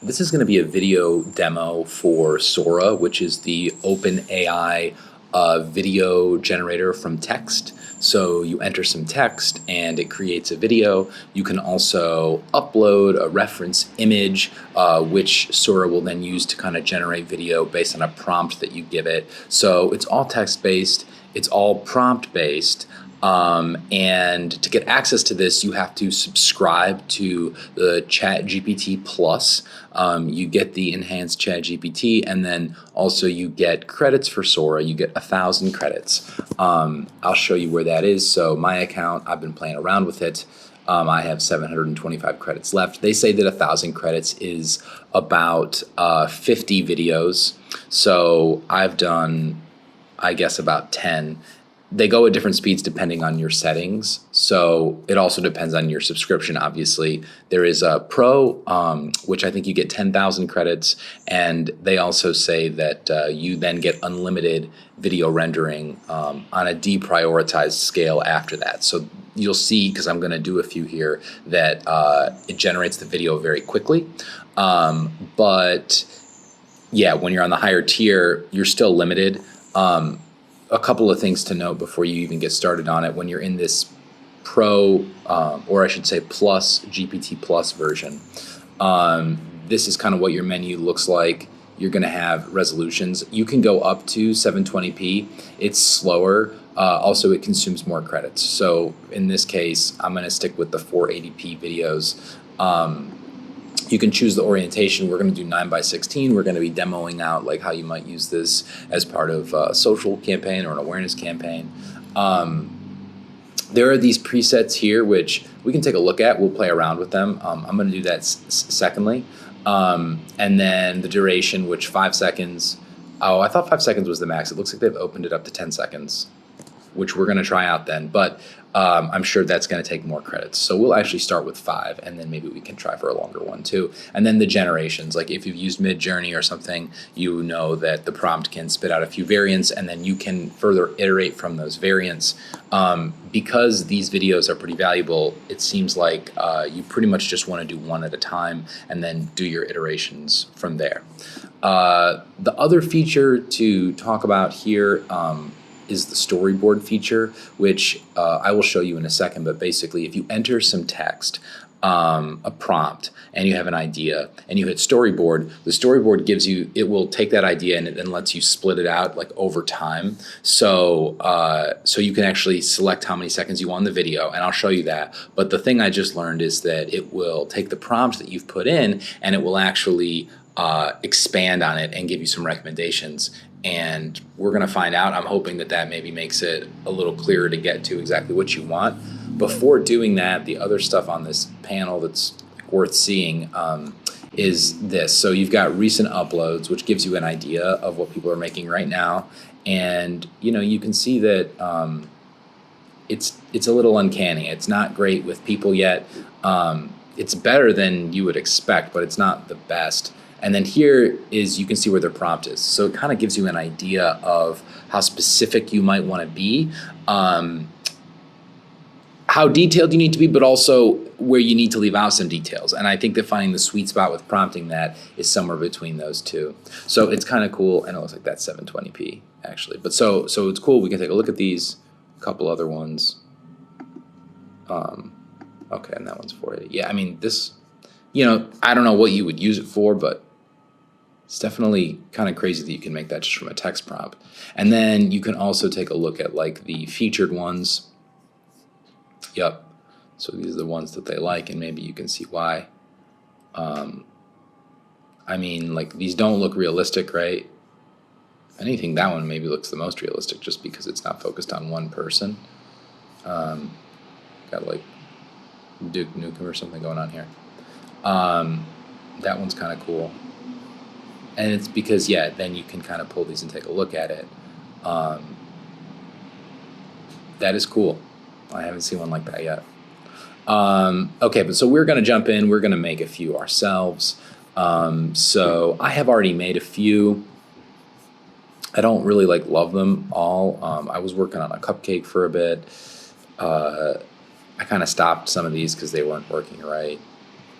This is going to be a video demo for Sora, which is the open AI video generator from text. So you enter some text and it creates a video. You can also upload a reference image, which Sora will then use to kind of generate video based on a prompt that you give it. So it's all text-based, it's all prompt-based. And to get access to this, you have to subscribe to the ChatGPT Plus. You get the enhanced ChatGPT, and then also you get credits for Sora. You get 1,000 credits. I'll show you where that is. So my account, I've been playing around with it. I have 725 credits left. They say that 1,000 credits is about 50 videos. So I've done, I guess, about 10. They go at different speeds depending on your settings. So it also depends on your subscription, obviously. There is a Pro, which I think you get 10,000 credits. And they also say that you then get unlimited video rendering on a deprioritized scale after that. So you'll see, because I'm going to do a few here, that it generates the video very quickly. But yeah, when you're on the higher tier, you're still limited. A couple of things to note before you even get started on it. When you're in this Pro, or I should say Plus, GPT Plus version, this is kind of what your menu looks like. You're going to have resolutions. You can go up to 720p. It's slower. Also, it consumes more credits. So in this case, I'm going to stick with the 480p videos. You can choose the orientation. We're going to do 9:16. We're going to be demoing out like how you might use this as part of a social campaign or an awareness campaign. There are these presets here, which we can take a look at. We'll play around with them. I'm going to do that secondly. And then the duration, which 5 seconds. Oh, I thought 5 seconds was the max. It looks like they've opened it up to 10 seconds, which we're going to try out then. But I'm sure that's going to take more credits. So we'll actually start with 5, and then maybe we can try for a longer one too. And then the generations, like if you've used Midjourney or something, you know that the prompt can spit out a few variants, and then you can further iterate from those variants. Because these videos are pretty valuable, it seems like you pretty much just want to do one at a time and then do your iterations from there. The other feature to talk about here is the storyboard feature, which I will show you in a second. But basically, if you enter some text, a prompt, and you have an idea, and you hit storyboard, the storyboard gives you, it will take that idea and it then lets you split it out like over time. So so you can actually select how many seconds you want in the video, and I'll show you that. But the thing I just learned is that it will take the prompt that you've put in, and it will actually expand on it and give you some recommendations. And we're going to find out. I'm hoping that that maybe makes it a little clearer to get to exactly what you want. Before doing that, the other stuff on this panel that's worth seeing is this. So you've got recent uploads, which gives you an idea of what people are making right now. And you can see that it's a little uncanny. It's not great with people yet. It's better than you would expect, but it's not the best. And then here is, you can see where their prompt is. So it kind of gives you an idea of how specific you might want to be, how detailed you need to be, but also where you need to leave out some details. And I think that finding the sweet spot with prompting that is somewhere between those two. So it's kind of cool, and it looks like that's 720p actually. But so it's cool. We can take a look at these, a couple other ones. Okay, and that one's 480. Yeah, I mean, this, I don't know what you would use it for, but it's definitely kind of crazy that you can make that just from a text prompt. And then you can also take a look at like the featured ones. Yep. So these are the ones that they like, and maybe you can see why. I mean, like, these don't look realistic, right? Anything, that one maybe looks the most realistic just because it's not focused on one person. Got like Duke Nukem or something going on here. That one's kind of cool. And it's because, yeah, then you can kind of pull these and take a look at it. That is cool. I haven't seen one like that yet. Okay, but so we're going to jump in. We're going to make a few ourselves. So I have already made a few. I don't really love them all. I was working on a cupcake for a bit. I kind of stopped some of these because they weren't working right.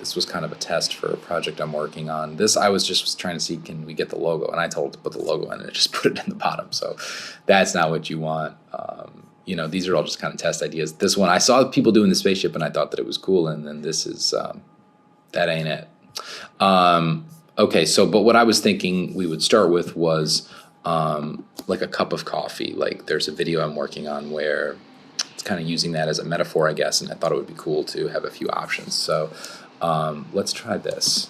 This was kind of a test for a project I'm working on. This I was just trying to see, can we get the logo? And I told it to put the logo in, and it just put it in the bottom. So that's not what you want. These are all just kind of test ideas. This one, I saw people doing the spaceship, and I thought that it was cool. And then this is, that ain't it. Okay, so, but what I was thinking we would start with was like a cup of coffee. Like there's a video I'm working on where it's kind of using that as a metaphor, I guess, and I thought it would be cool to have a few options. So let's try this.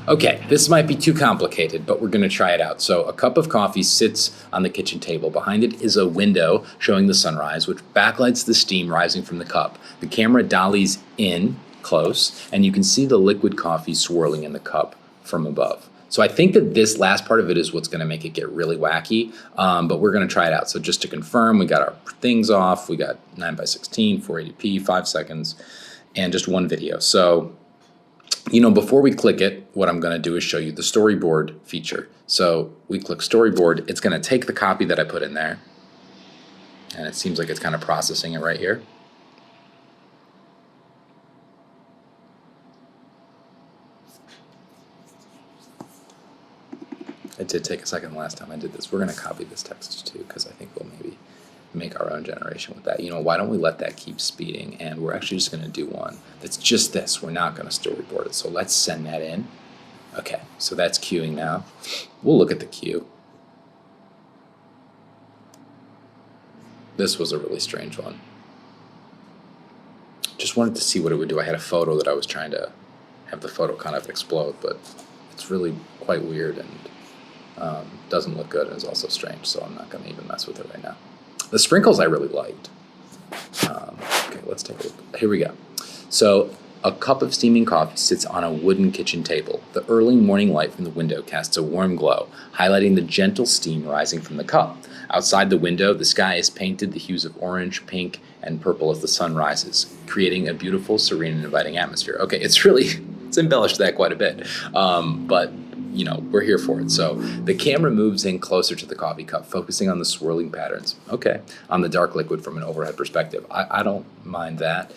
Okay, this might be too complicated, but we're gonna try it out. So a cup of coffee sits on the kitchen table. Behind it is a window showing the sunrise, which backlights the steam rising from the cup. The camera dollies in close, and you can see the liquid coffee swirling in the cup from above. So I think that this last part of it is what's gonna make it get really wacky, but we're gonna try it out. So just to confirm, we got our things off. We got 9:16, 480p, 5 seconds, and just one video. So, before we click it, what I'm gonna do is show you the storyboard feature. So we click storyboard, it's gonna take the copy that I put in there, and it seems like it's kind of processing it right here. It did take a second the last time I did this. We're gonna copy this text too, because I think we'll maybe make our own generation with that. Why don't we let that keep speeding? And we're actually just gonna do one that's just this. We're not gonna storyboard it. So let's send that in. Okay, so that's queuing now. We'll look at the queue. This was a really strange one. Just wanted to see what it would do. I had a photo that I was trying to have the photo kind of explode, but it's really quite weird and doesn't look good and is also strange, so I'm not gonna even mess with it right now. The sprinkles I really liked. Okay, let's take a look. Here we go. So a cup of steaming coffee sits on a wooden kitchen table. The early morning light from the window casts a warm glow, highlighting the gentle steam rising from the cup. Outside the window, the sky is painted the hues of orange, pink, and purple as the sun rises, creating a beautiful, serene, and inviting atmosphere. Okay, it's embellished that quite a bit, but we're here for it. So the camera moves in closer to the coffee cup, focusing on the swirling patterns, on the dark liquid from an overhead perspective. I don't mind that.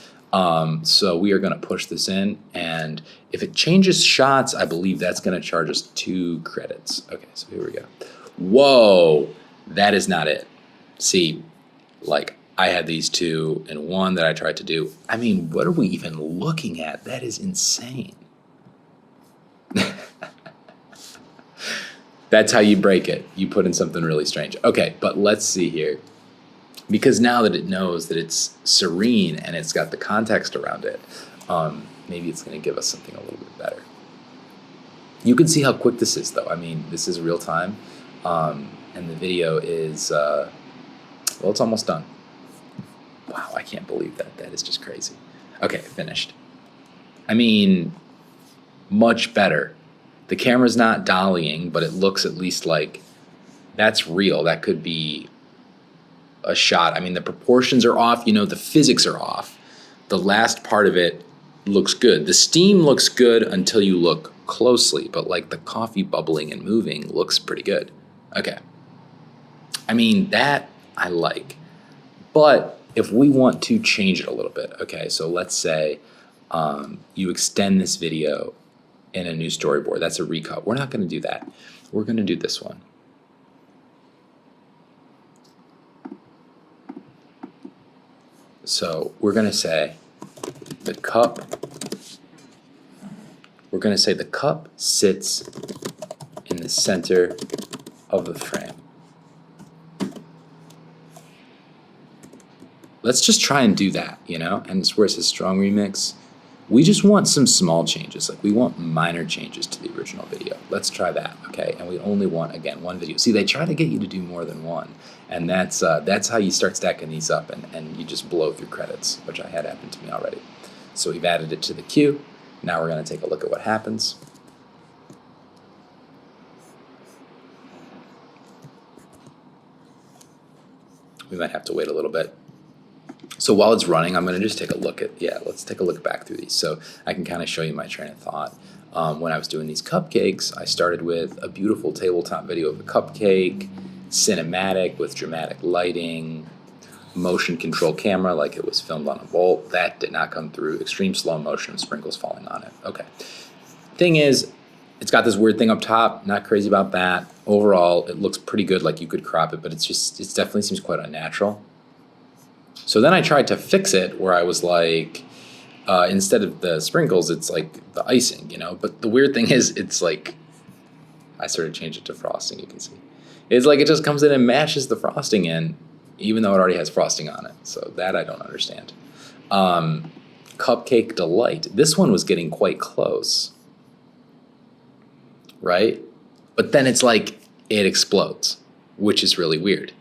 So we are gonna push this in, and if it changes shots, I believe that's gonna charge us 2 credits. Okay, so here we go. Whoa, that is not it. See, I had these 2 and 1 that I tried to do. I mean, what are we even looking at? That is insane. That's how you break it. You put in something really strange. Okay, but let's see here. Because now that it knows that it's serene and it's got the context around it, maybe it's gonna give us something a little bit better. You can see how quick this is though. I mean, this is real time. And the video is, it's almost done. Wow, I can't believe that. That is just crazy. Okay, finished. I mean, much better. The camera's not dollying, but it looks at least like that's real. That could be a shot. I mean, the proportions are off, the physics are off. The last part of it looks good. The steam looks good until you look closely, but the coffee bubbling and moving looks pretty good. Okay. I mean, that I like. But if we want to change it a little bit, okay, so let's say you extend this video in a new storyboard. That's a recut. We're not going to do that. We're going to do this one. So we're going to say the cup sits in the center of the frame. Let's just try and do that, and it's where it says strong remix. We just want some small changes. We want minor changes to the original video. Let's try that, okay? And we only want, again, 1 video. See, they try to get you to do more than one. And that's how you start stacking these up and you just blow through credits, which I had happen to me already. So we've added it to the queue. Now we're gonna take a look at what happens. We might have to wait a little bit. So while it's running, I'm gonna just take a look at, let's take a look back through these so I can kind of show you my train of thought. When I was doing these cupcakes, I started with a beautiful tabletop video of a cupcake, cinematic with dramatic lighting, motion control camera, like it was filmed on a Volt. That did not come through. Extreme slow motion, sprinkles falling on it. Okay. Thing is, it's got this weird thing up top. Not crazy about that. Overall, it looks pretty good, like you could crop it, but it definitely seems quite unnatural. So then I tried to fix it where I was like, instead of the sprinkles, it's like the icing, you know? But the weird thing is, it's like, I sort of changed it to frosting, you can see. It's like it just comes in and mashes the frosting in, even though it already has frosting on it. So that I don't understand. Cupcake Delight. This one was getting quite close, right? But then it's like it explodes, which is really weird.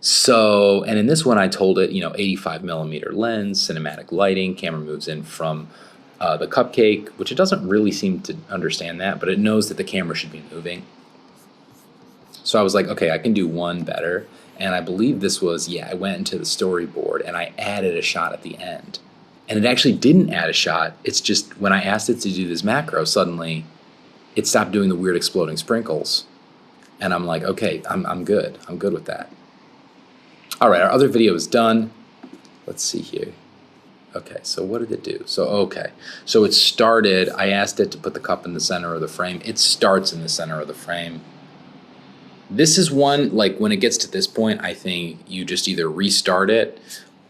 So, and in this one I told it, 85 millimeter lens, cinematic lighting, camera moves in from the cupcake, which it doesn't really seem to understand that, but it knows that the camera should be moving. So I was like, okay, I can do one better. And I believe this was, I went into the storyboard and I added a shot at the end. And it actually didn't add a shot. It's just when I asked it to do this macro, suddenly it stopped doing the weird exploding sprinkles. And I'm like, okay, I'm good. I'm good with that. All right, our other video is done. Let's see here. Okay, so what did it do? So it started, I asked it to put the cup in the center of the frame. It starts in the center of the frame. This is one, like when it gets to this point, I think you just either restart it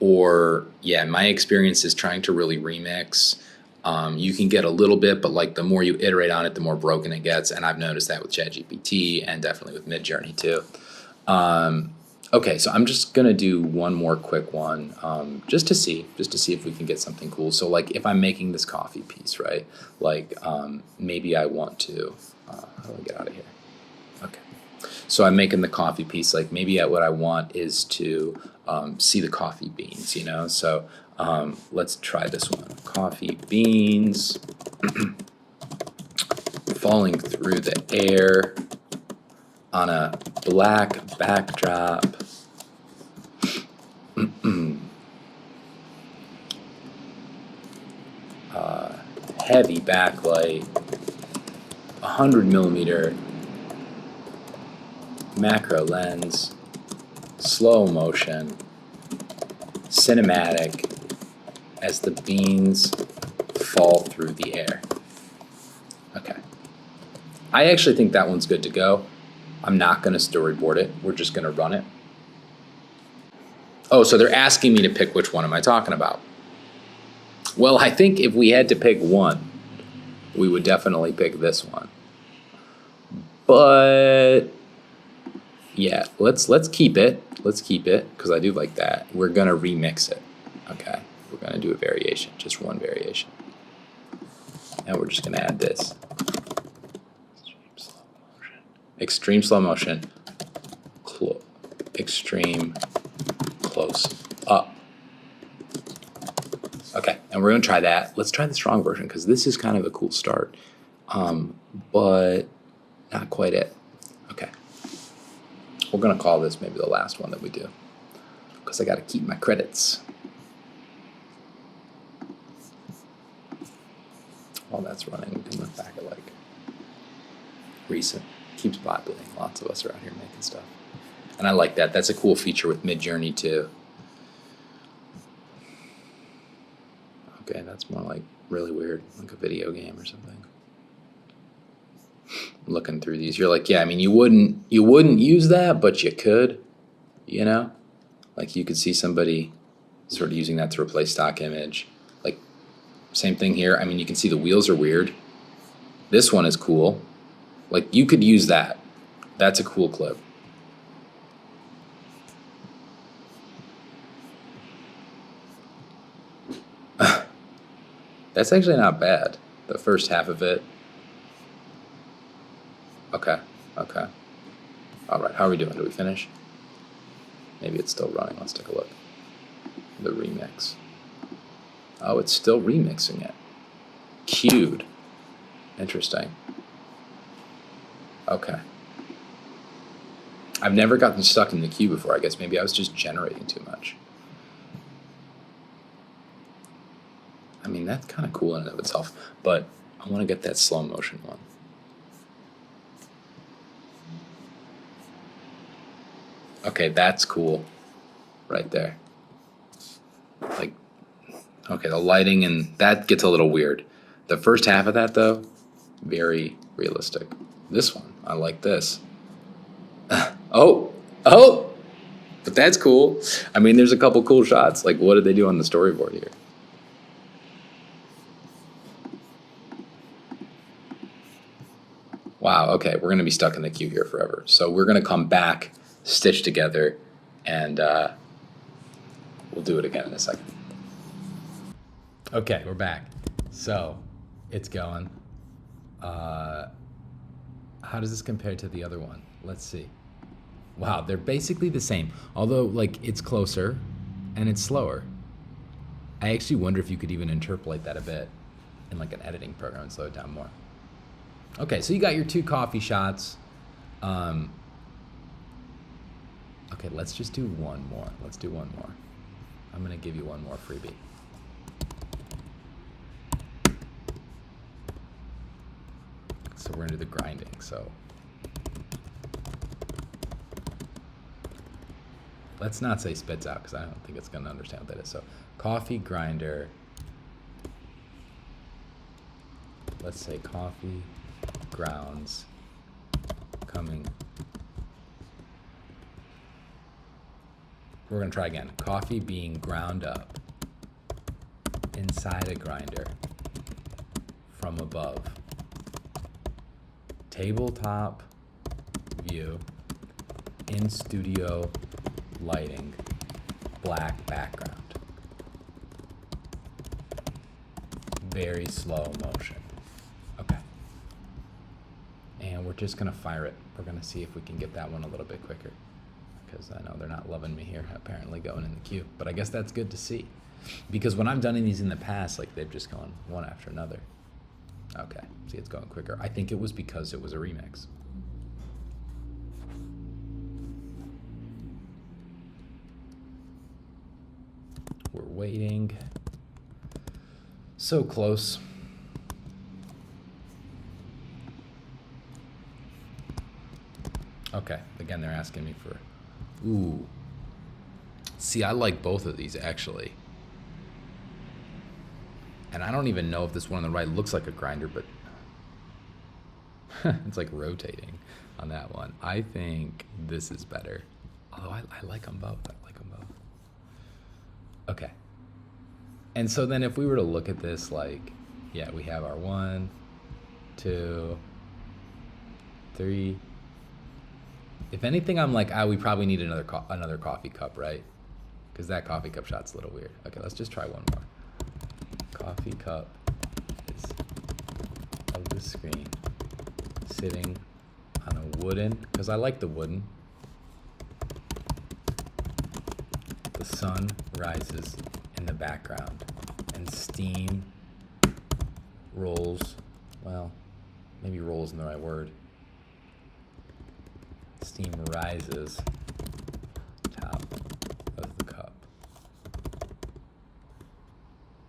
or, my experience is trying to really remix. You can get a little bit, but like the more you iterate on it, the more broken it gets. And I've noticed that with ChatGPT and definitely with Midjourney too. Okay, so I'm just gonna do one more quick one, just to see if we can get something cool. So like if I'm making this coffee piece, right? Like maybe I want to, how do I get out of here? Okay, so I'm making the coffee piece. Like maybe what I want is to see the coffee beans, So let's try this one. Coffee beans falling through the air on a black backdrop. Heavy backlight, 100 millimeter macro lens, slow motion, cinematic as the beans fall through the air. Okay. I actually think that one's good to go. I'm not going to storyboard it. We're just going to run it. Oh, so they're asking me to pick which one am I talking about. Well, I think if we had to pick one, we would definitely pick this one. But yeah, let's keep it. Let's keep it because I do like that. We're going to remix it. Okay. We're going to do a variation, just one variation. And we're just going to add this. Extreme slow motion, extreme close up. Okay, and we're gonna try that. Let's try the strong version because this is kind of a cool start, but not quite it. Okay, we're gonna call this maybe the last one that we do because I gotta keep my credits. While that's running, we can look back at like recent. Keeps populating. Lots of us are out here making stuff. And I like that. That's a cool feature with Midjourney too. Okay, that's more like really weird, like a video game or something. Looking through these, you're like, yeah, I mean, you wouldn't use that, but you could, Like you could see somebody sort of using that to replace stock image. Like same thing here. I mean, you can see the wheels are weird. This one is cool. Like, you could use that. That's a cool clip. That's actually not bad. The first half of it. Okay. All right, how are we doing? Did we finish? Maybe it's still running. Let's take a look. The remix. Oh, it's still remixing it. Queued. Interesting. Okay. I've never gotten stuck in the queue before. I guess maybe I was just generating too much. I mean, that's kind of cool in and of itself, but I want to get that slow motion one. Okay, that's cool. right there. Like, okay, the lighting, and that gets a little weird. The first half of that, though, very realistic. This one, I like this. Oh, oh, but that's cool. I mean, there's a couple cool shots. Like, what did they do on the storyboard here? Wow, okay, we're going to be stuck in the queue here forever. So we're going to come back, stitch together, and we'll do it again in a second. Okay, we're back. So it's going. How does this compare to the other one? Let's see. Wow, they're basically the same. Although, like, it's closer and it's slower. I actually wonder if you could even interpolate that a bit in like an editing program and slow it down more. Okay, so you got your 2 coffee shots. Okay, let's just do one more. Let's do one more. I'm gonna give you one more freebie. So we're gonna do the grinding, so. Let's not say spits out, because I don't think it's gonna understand what that is. So coffee grinder. Let's say coffee grounds coming. We're gonna try again. Coffee being ground up inside a grinder from above. Tabletop view, in studio lighting, black background. Very slow motion. Okay. And we're just gonna fire it. We're gonna see if we can get that one a little bit quicker, because I know they're not loving me here, apparently, going in the queue. But I guess that's good to see, because when I've done these in the past, like, they've just gone one after another. Okay, see, it's going quicker. I think it was because it was a remix. We're waiting. So close. Okay, again, they're asking me for, ooh. See, I like both of these, actually. And I don't even know if this one on the right looks like a grinder, but it's like rotating on that one. I think this is better. Although I like them both. I like them both. Okay. And so then if we were to look at this, like, yeah, we have our 1, 2, 3. If anything, I'm like, we probably need another coffee cup, right? Because that coffee cup shot's a little weird. Okay, let's just try one more. Coffee cup is of the screen sitting on a wooden, because I like the wooden. The sun rises in the background and steam rolls, well, maybe roll isn't the right word. Steam rises top of the cup.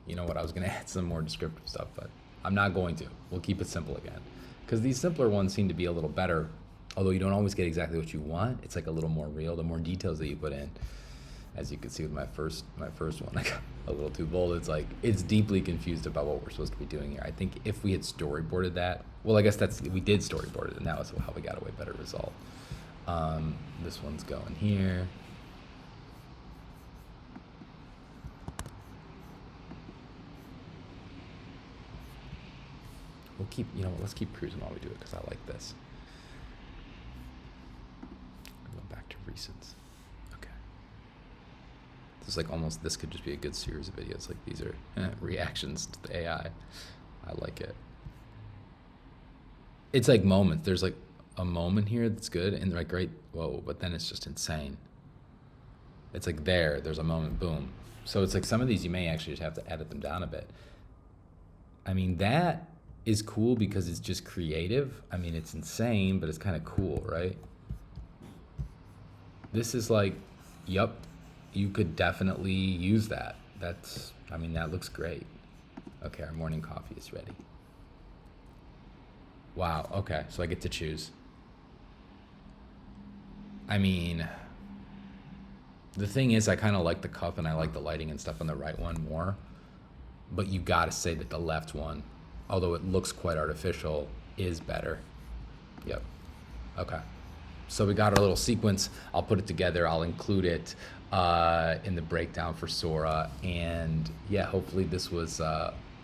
You know what, I was gonna add some more descriptive stuff, but I'm not going to. We'll keep it simple again. Because these simpler ones seem to be a little better, although you don't always get exactly what you want. It's like a little more real, the more details that you put in. As you can see with my first one, I got a little too bold. It's like, it's deeply confused about what we're supposed to be doing here. I think if we had storyboarded that, well, I guess we did storyboard it, and that was how we got a way better result. This one's going here. We'll keep, let's keep cruising while we do it, because I like this. Going back to recents. Okay. This is like almost, this could just be a good series of videos. Like, these are reactions to the AI. I like it. It's like moments. There's like a moment here that's good, and like, great, whoa, but then it's just insane. It's like there's a moment, boom. So it's like some of these you may actually just have to edit them down a bit. I mean, that is cool because it's just creative. I mean, it's insane, but it's kind of cool, right? This is like, yup, you could definitely use that. That looks great. Okay, our morning coffee is ready. Wow, okay, so I get to choose. I mean, The thing is, I kind of like the cup and I like the lighting and stuff on the right one more. But you gotta say that the left one, although it looks quite artificial, is better. Yep. Okay. So we got our little sequence. I'll put it together. I'll include it in the breakdown for Sora. And yeah, hopefully this was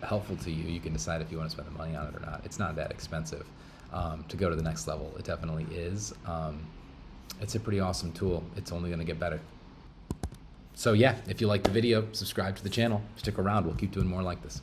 helpful to you. You can decide if you want to spend the money on it or not. It's not that expensive to go to the next level. It definitely is. It's a pretty awesome tool. It's only going to get better. So yeah, if you like the video, subscribe to the channel. Stick around. We'll keep doing more like this.